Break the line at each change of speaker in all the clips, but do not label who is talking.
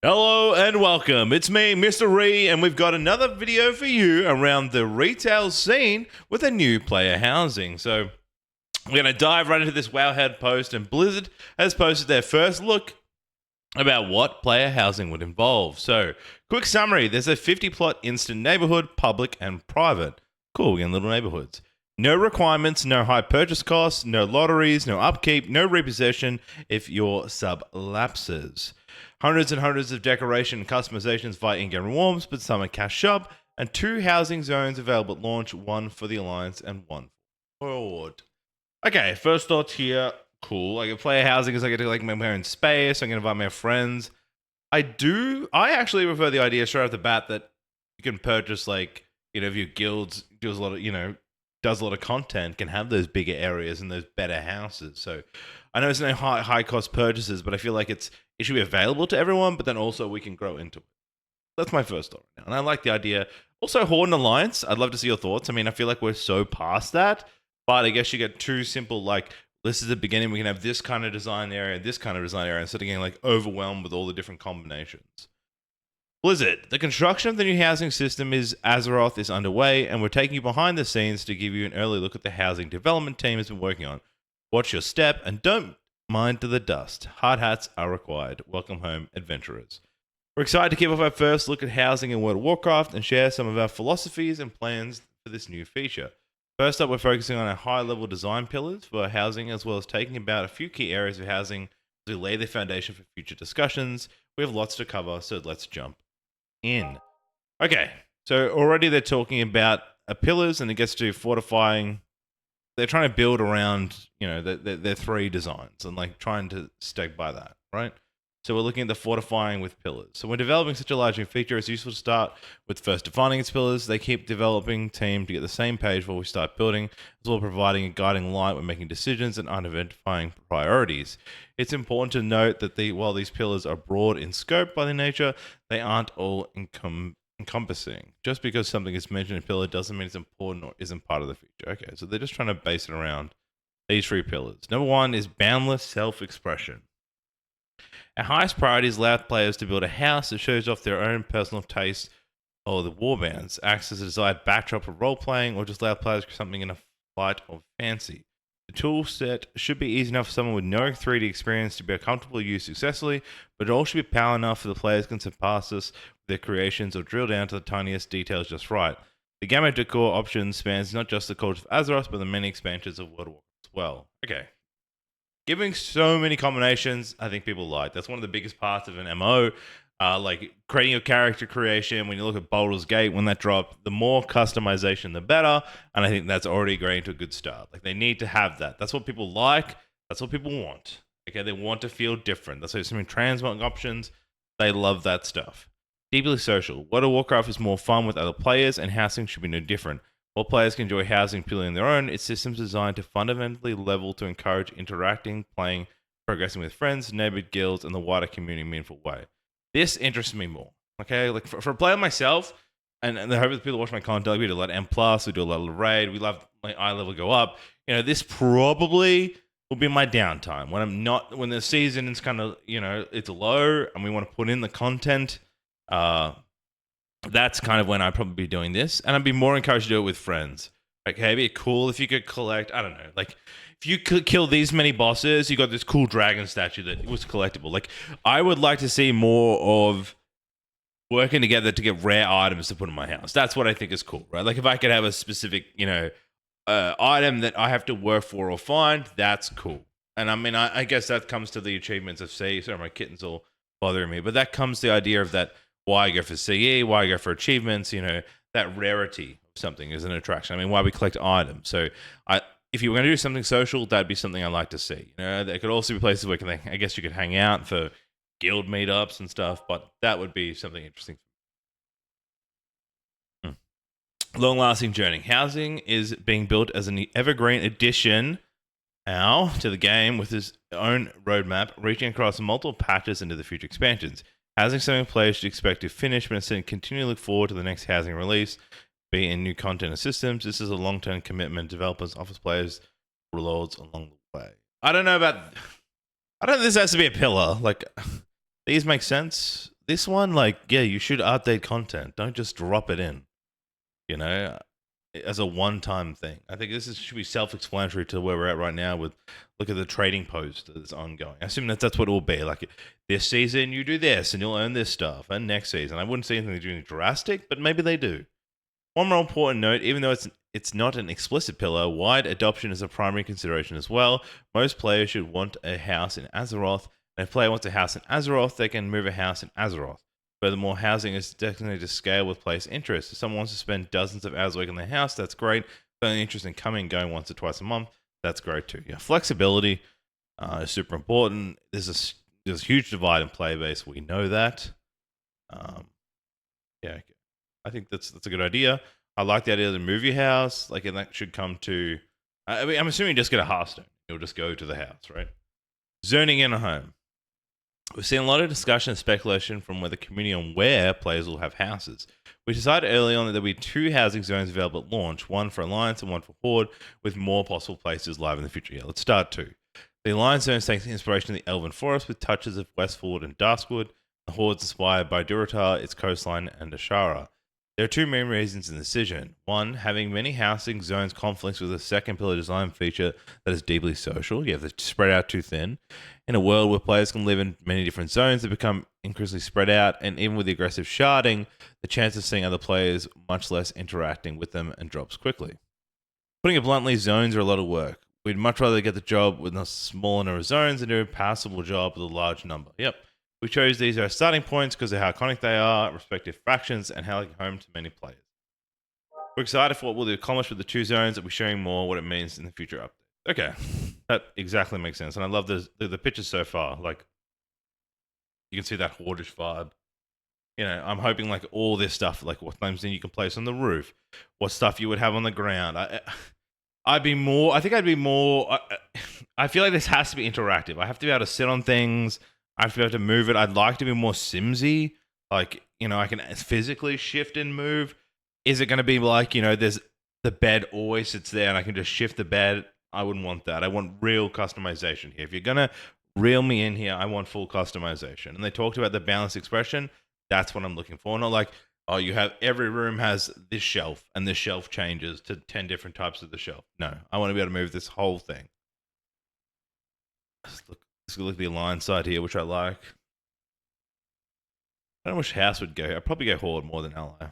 Hello and welcome. It's me, Mrreeeee, and we've got another video for you around the retail scene with a new player housing. So we're going to dive right into this Wowhead post, and Blizzard has posted their first look about what player housing would involve. So, quick summary, there's a 50 plot instant neighborhood, public and private. Cool, we're getting little neighborhoods. No requirements, no high purchase costs, no lotteries, no upkeep, no repossession if your sub lapses. Hundreds and hundreds of decoration and customizations via in-game rewards, but some are cash up, and 2 housing zones available at launch, one for the Alliance and one for Horde. Okay, first thoughts here. Cool. Like, player housing is I get to like my own space. I'm gonna invite my friends. I actually prefer the idea straight off the bat that you can purchase, like, if your guild does a lot of, does a lot of content, can have those bigger areas and those better houses. So I know it's no high cost purchases, but I feel like it should be available to everyone, but then also we can grow into it. That's my first thought now. And I like the idea. Also, Horde and Alliance, I'd love to see your thoughts. I mean, I feel like we're so past that, but I guess you get two simple, like, this is the beginning, we can have this kind of design area, this kind of design area, instead of getting like overwhelmed with all the different combinations. Blizzard, the construction of the new housing system Azeroth is underway, and we're taking you behind the scenes to give you an early look at the housing development team has been working on. Watch your step and don't mind to the dust. Hard hats are required. Welcome home, adventurers. We're excited to give off our first look at housing in World of Warcraft and share some of our philosophies and plans for this new feature. First up, we're focusing on our high-level design pillars for housing, as well as taking about a few key areas of housing as we lay the foundation for future discussions. We have lots to cover, so let's jump in. Okay, so already they're talking about pillars, and it gets to fortifying. They're trying to build around, their 3 designs and like trying to stick by that, right? So we're looking at the fortifying with pillars. So when developing such a large new feature, it's useful to start with first defining its pillars. They keep developing team to get the same page before we start building, as well as providing a guiding light when making decisions and identifying priorities. It's important to note that while these pillars are broad in scope by their nature, they aren't all encompassing. Just because something is mentioned in a pillar doesn't mean it's important or isn't part of the feature. Okay, so they're just trying to base it around these 3 pillars. Number 1 is boundless self-expression. Our highest priority is allow players to build a house that shows off their own personal taste or the warbands, acts as a desired backdrop for role-playing, or just allow players to create something in a flight of fancy. The tool set should be easy enough for someone with no 3D experience to be comfortable to use successfully, but it all should be powerful enough for the players can surpass us with their creations or drill down to the tiniest details just right. The gamut of decor options spans not just the culture of Azeroth, but the many expansions of World of Warcraft as well. Okay. Giving so many combinations, I think people like. That's one of the biggest parts of an MO. Like creating your character creation. When you look at Baldur's Gate, when that dropped, the more customization, the better. And I think that's already going to a good start. Like, they need to have that. That's what people like. That's what people want. Okay, they want to feel different. That's why some transmog options. They love that stuff. Deeply social. World of Warcraft is more fun with other players, and housing should be no different. While players can enjoy housing purely on their own, its systems designed to fundamentally level to encourage interacting, playing, progressing with friends, neighborhood guilds, and the wider community in a meaningful way. This interests me more. Okay, like for a player myself, and I hope that people watch my content. Like, we do a lot of M+, we do a lot of raid, we love my eye level go up. This probably will be my downtime when the season is kind of, it's low and we want to put in the content. That's kind of when I'd probably be doing this, and I'd be more encouraged to do it with friends. Okay, it'd be cool if you could collect, I don't know, like, if you could kill these many bosses, you got this cool dragon statue that was collectible. Like, I would like to see more of working together to get rare items to put in my house. That's what I think is cool, right? Like, if I could have a specific, item that I have to work for or find, that's cool. And I mean, I guess that comes to the achievements of C. Sorry, my kitten's all bothering me, but that comes to the idea of that. Why I go for CE, why I go for achievements, that rarity of something is an attraction. I mean, why we collect items. So if you were going to do something social, that'd be something I'd like to see. There could also be places where I guess you could hang out for guild meetups and stuff, but that would be something interesting. Long-lasting journey. Housing is being built as an evergreen addition now to the game with its own roadmap, reaching across multiple patches into the future expansions. Housing something players should expect to finish, but instead continue to look forward to the next housing release, be it in new content and systems. This is a long-term commitment developers offers players rewards along the way. I don't know if this has to be a pillar. Like, these make sense. this one, like, yeah, you should update content. Don't just drop it in, you know, as a one-time thing. I think should be self-explanatory to where we're at right now with look at the trading post that's ongoing. I assume that's what it will be. Like this season you do this and you'll earn this stuff, and next season I wouldn't say anything doing drastic, but maybe they do. One more important note, even though it's not an explicit pillar, wide adoption is a primary consideration as well. Most players should want a house in Azeroth, and if a player wants a house in Azeroth, they can move a house in Azeroth. Furthermore, housing is definitely to scale with players' interests. If someone wants to spend dozens of hours working on their house, that's great. If they're only interested in coming and going once or twice a month, that's great too. Yeah, flexibility is super important. There's a huge divide in player base. We know that. Yeah, I think that's a good idea. I like the idea to move your house, like, and that should come to. I mean, I'm assuming you just get a Hearthstone. You'll just go to the house, right? Zoning in a home. We've seen a lot of discussion and speculation from where the community on where players will have houses. We decided early on that there'll be 2 housing zones available at launch, one for Alliance and one for Horde, with more possible places live in the future. Yeah, let's start 2. The Alliance zone takes inspiration in the Elven Forest with touches of Westford and Duskwood. The Horde's inspired by Durotar, its coastline, and Ashara. There are 2 main reasons in the decision. 1, having many housing zones conflicts with a second pillar design feature that is deeply social. You have to spread out too thin. In a world where players can live in many different zones, they become increasingly spread out, and even with the aggressive sharding, the chance of seeing other players much less interacting with them and drops quickly. Putting it bluntly, zones are a lot of work. We'd much rather get the job with a small number of zones than do a passable job with a large number. Yep. We chose these as our starting points because of how iconic they are, respective factions, and how they home to many players. We're excited for what we'll accomplish with the 2 zones. That we're sharing more what it means in the future updates. Okay, that exactly makes sense, and I love the pictures so far. Like, you can see that Horde-ish vibe. You know, I'm hoping like all this stuff, like what things you can place on the roof, what stuff you would have on the ground. I'd be more. I think I'd be more. I feel like this has to be interactive. I have to be able to sit on things. I have to be able to move it. I'd like to be more Simsy. Like, you know, I can physically shift and move. Is it going to be like, you know, there's the bed always sits there and I can just shift the bed? I wouldn't want that. I want real customization here. If you're going to reel me in here, I want full customization. And they talked about the balanced expression. That's what I'm looking for. Not like, oh, you have every room has this shelf and this shelf changes to 10 different types of the shelf. No, I want to be able to move this whole thing. Let's look at the Alliance side here, which I like. I don't know which house would go. I'd probably go Horde more than Ally.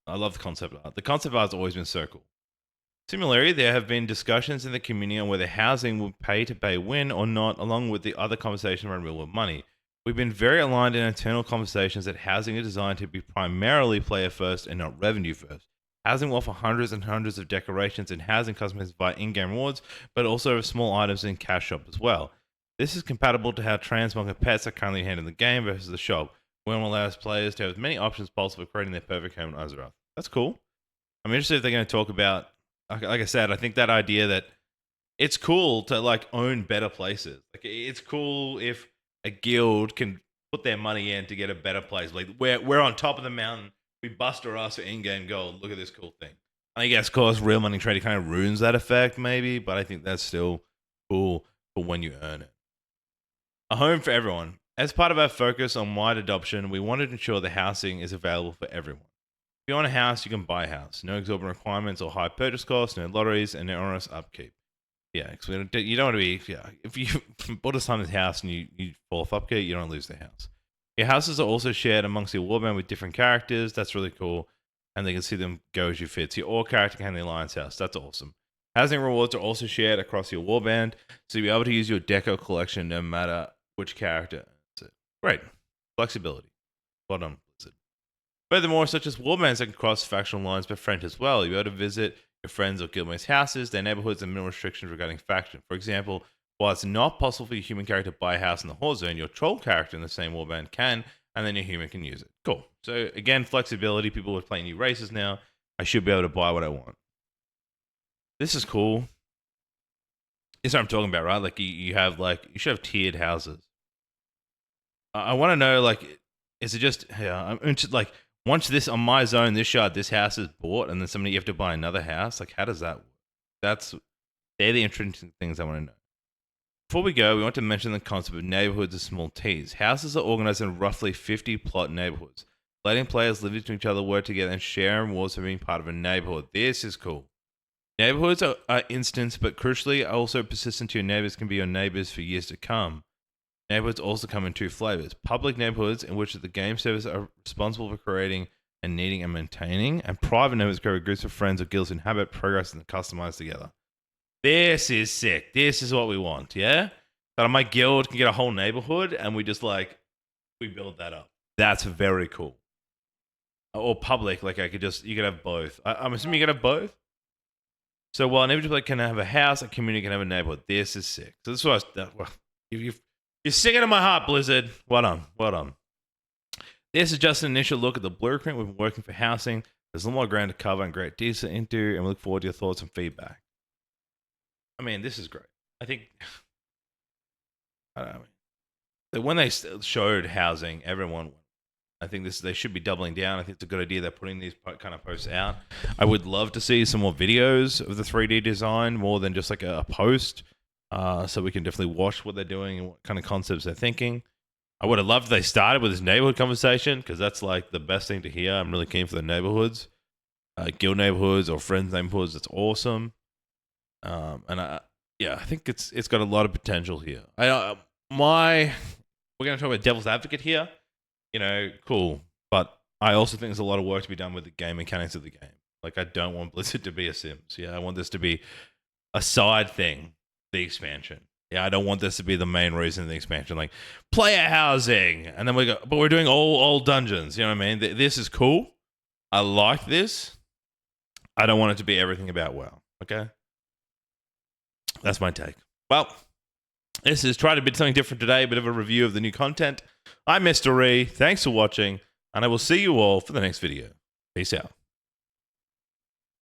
I love the concept art. The concept art has always been so cool. Similarly, there have been discussions in the community on whether housing will pay win or not, along with the other conversation around real world money. We've been very aligned in internal conversations that housing is designed to be primarily player first and not revenue first. Housing will offer hundreds and hundreds of decorations and housing customized via in-game rewards, but also small items in cash shop as well. This is compatible to how transmog and pets are currently handled in the game versus the shop, where it allows players to have as many options possible for creating their perfect home in Azeroth. That's cool. I'm interested if they're going to talk about, like I said, I think that idea that it's cool to like own better places. Like, it's cool if a guild can put their money in to get a better place. Like, we're on top of the mountain. We bust our ass for in-game gold. Look at this cool thing. I guess, of course, real money trading kind of ruins that effect, maybe, but I think that's still cool for when you earn it. A home for everyone. As part of our focus on wide adoption, we wanted to ensure the housing is available for everyone. If you want a house, you can buy a house. No exorbitant requirements or high purchase costs, no lotteries, and no onerous upkeep. Yeah, because you don't want to be, if you bought a son's house and you fall off upkeep, you don't lose the house. Your houses are also shared amongst your warband with different characters. That's really cool. And they can see them go as you fit. So your all character can handle the Alliance house. That's awesome. Housing rewards are also shared across your warband. So you'll be able to use your deco collection no matter which character owns it. Great. Flexibility. Well done, Blizzard. Furthermore, such as warbands that can cross factional lines but friend as well. You'll be able to visit your friends or guildmates' houses, their neighborhoods, and minimal restrictions regarding faction. For example, while it's not possible for your human character to buy a house in the Horde zone, your troll character in the same warband can, and then your human can use it. Cool. So again, flexibility. People are playing new races now. I should be able to buy what I want. This is cool. This is what I'm talking about, right? Like you have you should have tiered houses. I want to know, like, is it just I'm interested, like, once this on my zone, this shard, this house is bought, and then you have to buy another house. Like, how does that work? They're the interesting things I want to know. before we go, we want to mention the concept of neighborhoods as small T's. Houses are organized in roughly 50 plot neighborhoods, letting players live with each other, work together, and share rewards for being part of a neighborhood. This is cool. Neighborhoods are instant, but crucially, also persistent to your neighbors can be your neighbors for years to come. Neighborhoods also come in two flavors. Public neighborhoods, in which the game servers are responsible for creating and needing and maintaining, and private neighborhoods where groups of friends or guilds inhabit, progress, and customize together. This is sick. This is what we want, yeah? That my guild can get a whole neighborhood, and we just, like, we build that up. That's very cool. Or public, like, you could have both. I'm assuming you could have both? So while an individual can have a house, a community can have a neighborhood. This is sick. So this is what you're singing in my heart, Blizzard. Well done. Well done. This is just an initial look at the blueprint. We've been working for housing. There's a lot more ground to cover and great deals to into, and we look forward to your thoughts and feedback. I mean, this is great. I think, I don't know. When they showed housing, everyone, I think they should be doubling down. I think it's a good idea they're putting these kind of posts out. I would love to see some more videos of the 3D design, more than just like a post, so we can definitely watch what they're doing and what kind of concepts they're thinking. I would have loved if they started with this neighborhood conversation, because that's like the best thing to hear. I'm really keen for the neighborhoods, guild neighborhoods or friends neighborhoods. That's awesome. I think it's got a lot of potential here. We're going to talk about devil's advocate here. You know, cool. But I also think there's a lot of work to be done with the game mechanics of the game. Like, I don't want Blizzard to be a Sims. Yeah, I want this to be a side thing, the expansion. Yeah, I don't want this to be the main reason of the expansion. Like, player housing. And then but we're doing all dungeons. You know what I mean? This is cool. I like this. I don't want it to be everything about WoW. Okay? That's my take. Well, this is trying to be something different today, a bit of a review of the new content. I'm Mrreeeee. Thanks for watching, and I will see you all for the next video. Peace out.